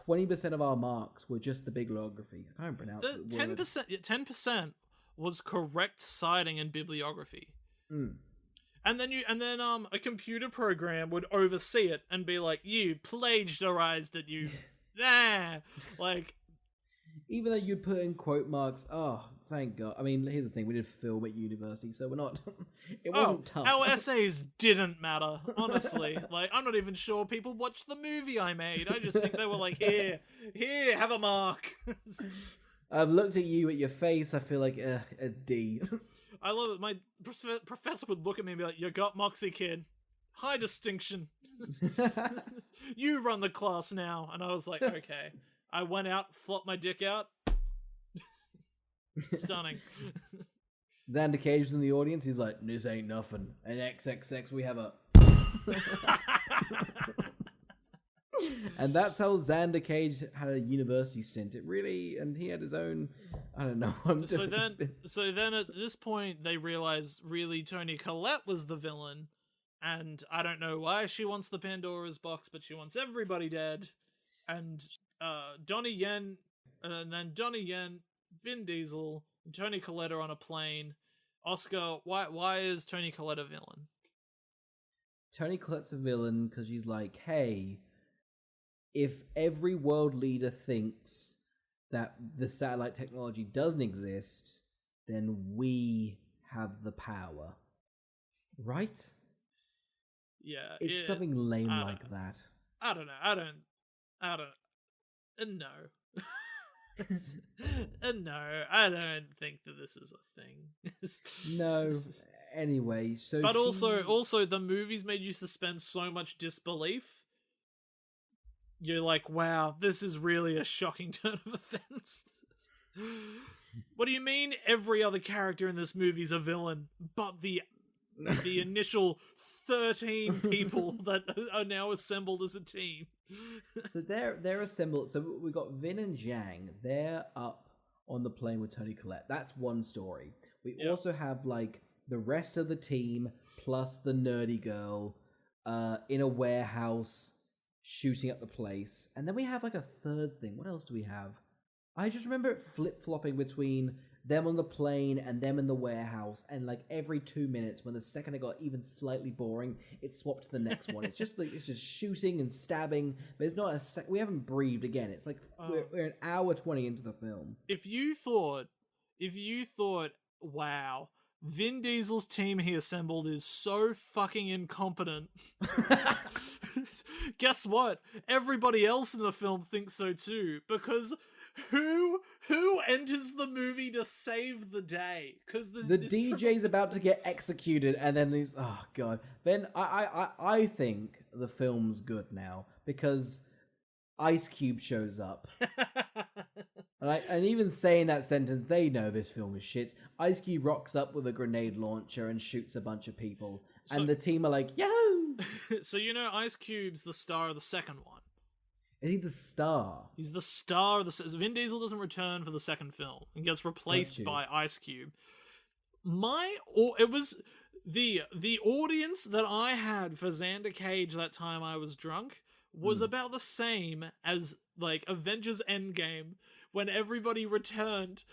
20% of our marks were just the bibliography. I can't pronounce it. 10% was correct citing and bibliography. And then a computer program would oversee it and be like, you plagiarized it, you like. Even though you'd put in quote marks, oh, thank God. I mean, here's the thing, we did film at university, so we're not, it wasn't tough. Our essays didn't matter, honestly. Like, I'm not even sure people watched the movie I made. I just think they were like, here, have a mark. I've looked at you, at your face, I feel like a D. I love it. My professor would look at me and be like, you got moxie, kid. High distinction. You run the class now. And I was like, okay. I went out, flopped my dick out. Stunning. Xander Cage was in the audience. He's like, this ain't nothing. And XXX, we have a... And that's how Xander Cage had a university stint. It really... And he had his own... I don't know. So then at this point, they realized really Toni Collette was the villain. And I don't know why she wants the Pandora's box, but she wants everybody dead. And... Donnie Yen, and then Donnie Yen, Vin Diesel, and Toni Collette are on a plane. Oscar, why is Toni Collette a villain? Toni Collette's a villain because she's like, hey, if every world leader thinks that the satellite technology doesn't exist, then we have the power. Right? Yeah. It's something lame like that. I don't know. I don't No. No, I don't think that this is a thing. No. Anyway, so but also the movies made you suspend so much disbelief. You're like, wow, this is really a shocking turn of events. What do you mean every other character in this movie's a villain, but the initial 13 people that are now assembled as a team? So they're assembled. So we got Vin and Zhang. They're up on the plane with Toni Collette. That's one story. We also have like the rest of the team plus the nerdy girl in a warehouse shooting up the place. And then we have like a third thing. What else do we have? I just remember it flip-flopping between them on the plane and them in the warehouse, and like every 2 minutes, when the second it got even slightly boring, it swapped to the next one. It's just shooting and stabbing. There's not a we haven't breathed again. It's like we're an hour 20 into the film. If you thought, wow, Vin Diesel's team he assembled is so fucking incompetent. Guess what? Everybody else in the film thinks so too, because who enters the movie to save the day? Because the DJ's about to get executed, and then he's god. Then I think the film's good now because Ice Cube shows up. And even saying that sentence, they know this film is shit. Ice Cube rocks up with a grenade launcher and shoots a bunch of people, and the team are like, "Yahoo!" So Ice Cube's the star of the second one. Is he the star? He's the star of the... Vin Diesel doesn't return for the second film and gets replaced by Ice Cube. It was the audience that I had for Xander Cage that time I was drunk was about the same as like Avengers Endgame when everybody returned.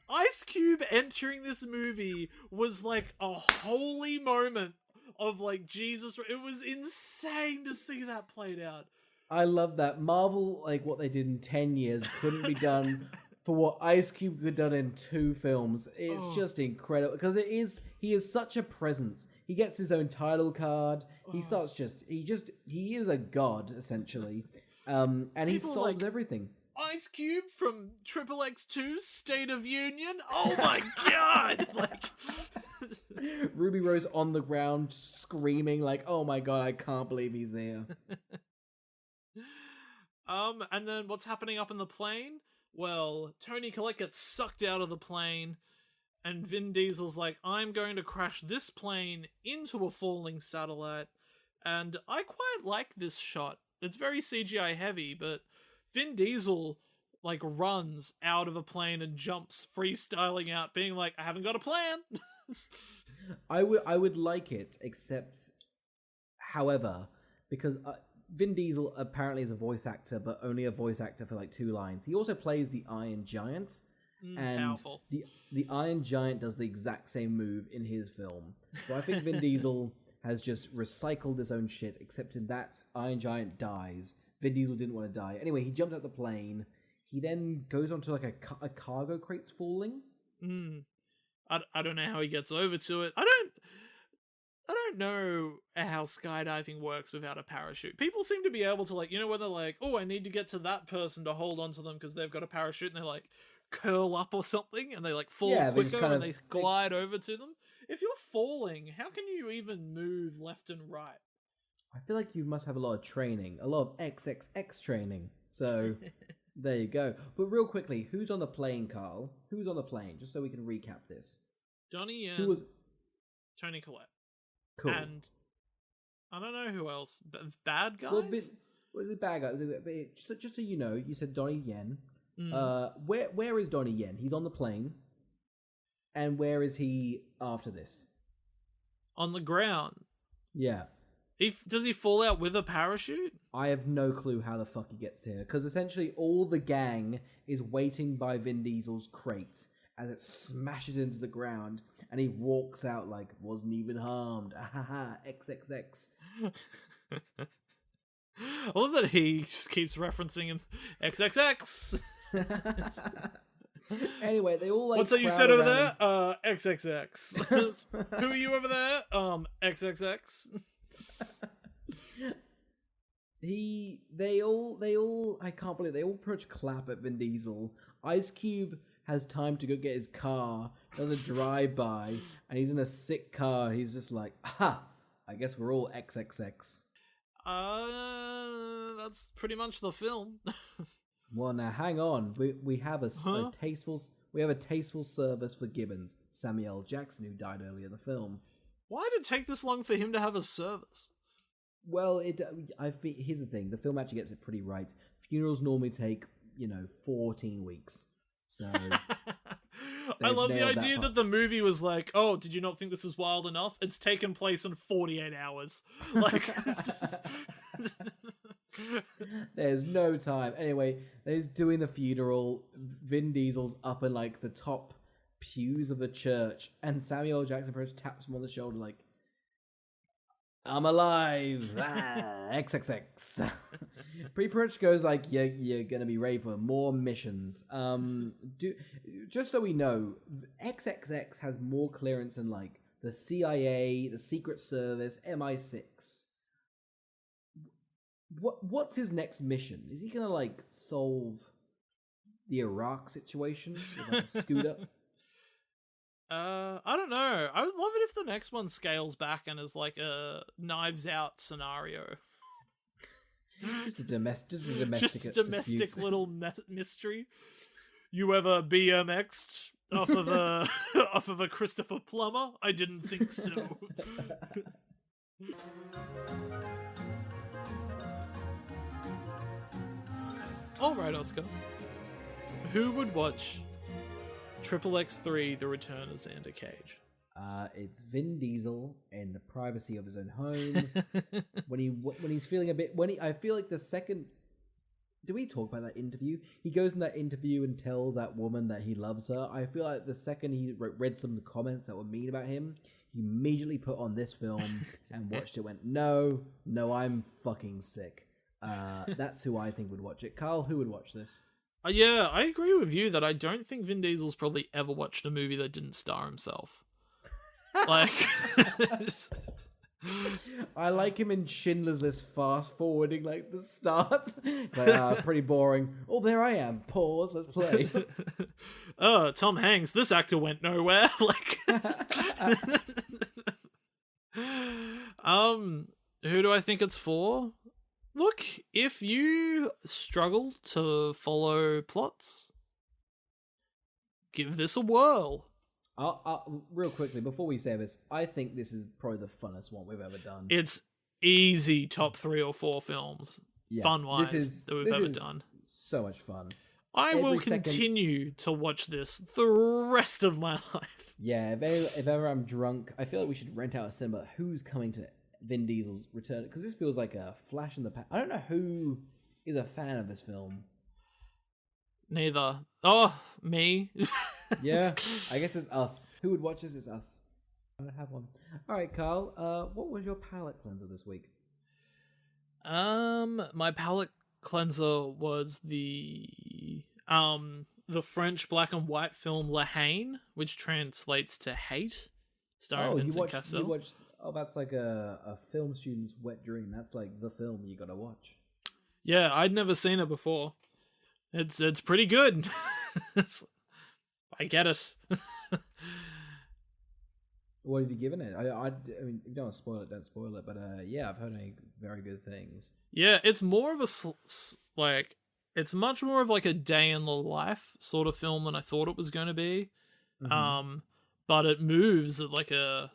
Ice Cube entering this movie was like a holy moment of like Jesus. It was insane to see that played out. I love that. Marvel, like what they did in 10 years, couldn't be done for what Ice Cube could have done in 2 films. It's just incredible because he is such a presence. He gets his own title card. He he is a god essentially, and people he solves everything. Ice Cube from XXX2 State of Union. Oh my god! Like Ruby Rose on the ground screaming like, "Oh my god, I can't believe he's there." And then what's happening up in the plane? Well, Tony Collette gets sucked out of the plane, and Vin Diesel's like, I'm going to crash this plane into a falling satellite. And I quite like this shot. It's very CGI heavy, but Vin Diesel like runs out of a plane and jumps, freestyling out, being like, I haven't got a plan. I would like it, except, however, because Vin Diesel apparently is a voice actor, but only a voice actor for like 2 lines. He also plays the Iron Giant, and powerful. the Iron Giant does the exact same move in his film. So I think Vin Diesel has just recycled his own shit, except in that Iron Giant dies. Vin Diesel didn't want to die. Anyway, he jumped out the plane. He then goes onto like a cargo crate's falling. I don't know how he gets over to it. I don't know how skydiving works without a parachute. People seem to be able to, like, you know, when they're like, oh, I need to get to that person to hold on to them because they've got a parachute, and they like curl up or something, and they like fall quicker, and they glide over to them. If you're falling, how can you even move left and right? I feel like you must have a lot of training, a lot of XXX training. So there you go. But real quickly, who's on the plane, Carl? Who's on the plane? Just so we can recap this. Donnie Yen, Who was Tony Collette. cool? And I don't know who else. Bad guys? Well, the bad guy. Just so you know, you said Donnie Yen. Where is Donnie Yen? He's on the plane. And where is he after this? On the ground. Yeah. Does he fall out with a parachute? I have no clue how the fuck he gets here. Because essentially all the gang is waiting by Vin Diesel's crate as it smashes into the ground. And he walks out like, wasn't even harmed. Ahaha, XXX. I love that he just keeps referencing him. XXX! Anyway, they all like. What's that you said over there? XXX. Who are you over there? XXX. They all. I can't believe they all pretty much clap at Vin Diesel. Ice Cube has time to go get his car, does a drive-by, and he's in a sick car. He's just like, ha! I guess we're all XXX. That's pretty much the film. Well, now hang on. We have a tasteful service for Gibbons, Samuel L. Jackson, who died earlier in the film. Why did it take this long for him to have a service? Well, here's the thing: the film actually gets it pretty right. Funerals normally take 14 weeks. So I love the idea that the movie was like, oh, did you not think this was wild enough? It's taken place in 48 hours. Like. There's no time. Anyway, they're doing the funeral. Vin Diesel's up in like the top pews of the church, and Samuel L. Jackson taps him on the shoulder like, I'm alive. XXX. Pretty much goes like, you're gonna be ready for more missions. Just so we know, XXX has more clearance than like the CIA, the Secret Service, MI6. What's his next mission? Is he gonna like solve the Iraq situation with like a scooter? I don't know. I would love it if the next one scales back and is like a Knives Out scenario. Just a domestic dispute. Little mystery. You ever BMX'd off of a off of a Christopher Plummer? I didn't think so. Alright, Oscar. Who would watch XXX3 The Return of Xander Cage? It's Vin Diesel in the privacy of his own home. when he's feeling a bit... I feel like the second... Do we talk about that interview? He goes in that interview and tells that woman that he loves her. I feel like the second he read some of the comments that were mean about him, he immediately put on this film and watched it, went, no, I'm fucking sick. That's who I think would watch it. Carl, who would watch this? Yeah, I agree with you that I don't think Vin Diesel's probably ever watched a movie that didn't star himself. Like... I like him in Schindler's List fast forwarding like the start. Like, pretty boring. Oh, there I am. Pause. Let's play. Oh, Tom Hanks. This actor went nowhere. Like, who do I think it's for? Look, if you struggle to follow plots, give this a whirl. Real quickly, before we say this, I think this is probably the funnest one we've ever done. It's easy top 3 or 4 films, fun-wise, that we've ever done. So much fun. I will continue to watch this the rest of my life. Yeah, if ever I'm drunk, I feel like we should rent out a cinema. Who's coming to Vin Diesel's return? Because this feels like a flash in the pan. I don't know who is a fan of this film. Neither. Oh, me. Yeah, I guess it's us. Who would watch this? It's us. I don't have one. All right, Carl. What was your palate cleanser this week? My palate cleanser was the French black and white film La Haine, which translates to hate, starring Vincent Cassel. That's like a film student's wet dream. That's like the film you gotta watch. Yeah, I'd never seen it before. It's pretty good. I get it. What have you given it? I mean, if you don't want to spoil it, don't spoil it. But yeah, I've heard any very good things. Yeah, it's more of it's much more of like a day in the life sort of film than I thought it was going to be. Mm-hmm. But it moves at like a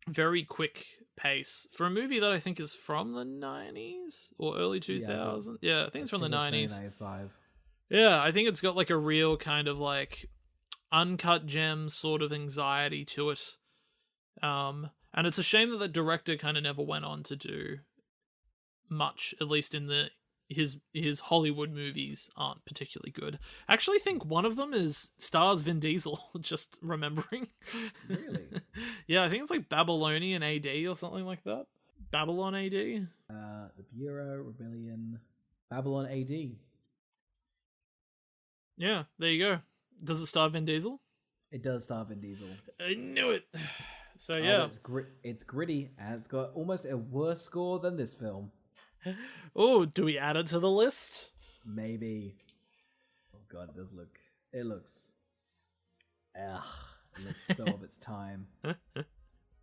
very quick pace for a movie that I think is from the 90s or early 2000s. Yeah, I think it's from the 90s. 1995. Yeah, I think it's got like a real kind of like uncut gem sort of anxiety to it. And it's a shame that the director kind of never went on to do much, at least in his Hollywood movies aren't particularly good. I actually think one of them stars Vin Diesel, just remembering. Really? Yeah, I think it's like Babylonian AD or something like that. Babylon AD? The Bureau, Rebellion, Babylon AD. Yeah, there you go. Does it star Vin Diesel? It does star Vin Diesel. I knew it. So yeah. It's gritty, and it's got almost a worse score than this film. Oh, do we add it to the list? Maybe. Oh god, it looks so of its time.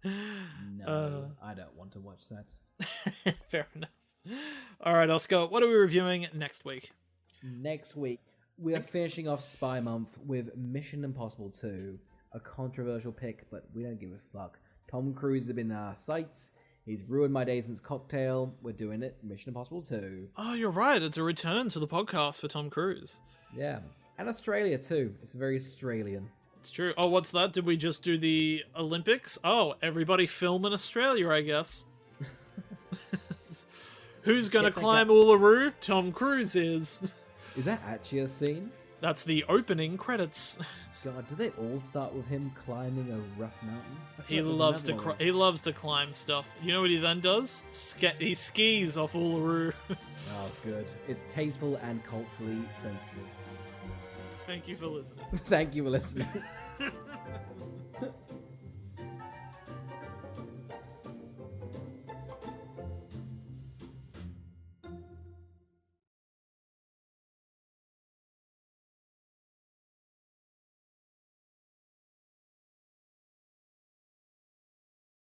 No, I don't want to watch that. Fair enough. Alright, Oscar, what are we reviewing next week? Next week, we are finishing off Spy Month with Mission Impossible 2. A controversial pick, but we don't give a fuck. Tom Cruise has been in our sights. He's ruined my day since Cocktail. We're doing it. Mission Impossible 2. Oh, you're right. It's a return to the podcast for Tom Cruise. Yeah. And Australia, too. It's very Australian. It's true. Oh, what's that? Did we just do the Olympics? Oh, everybody film in Australia, I guess. Who's going to climb Uluru? Tom Cruise is. Is that actually a scene? That's the opening credits. God, do they all start with him climbing a rough mountain? He loves to climb stuff. You know what he then does? He skis off Uluru. Oh, good. It's tasteful and culturally sensitive. Thank you for listening. Thank you for listening.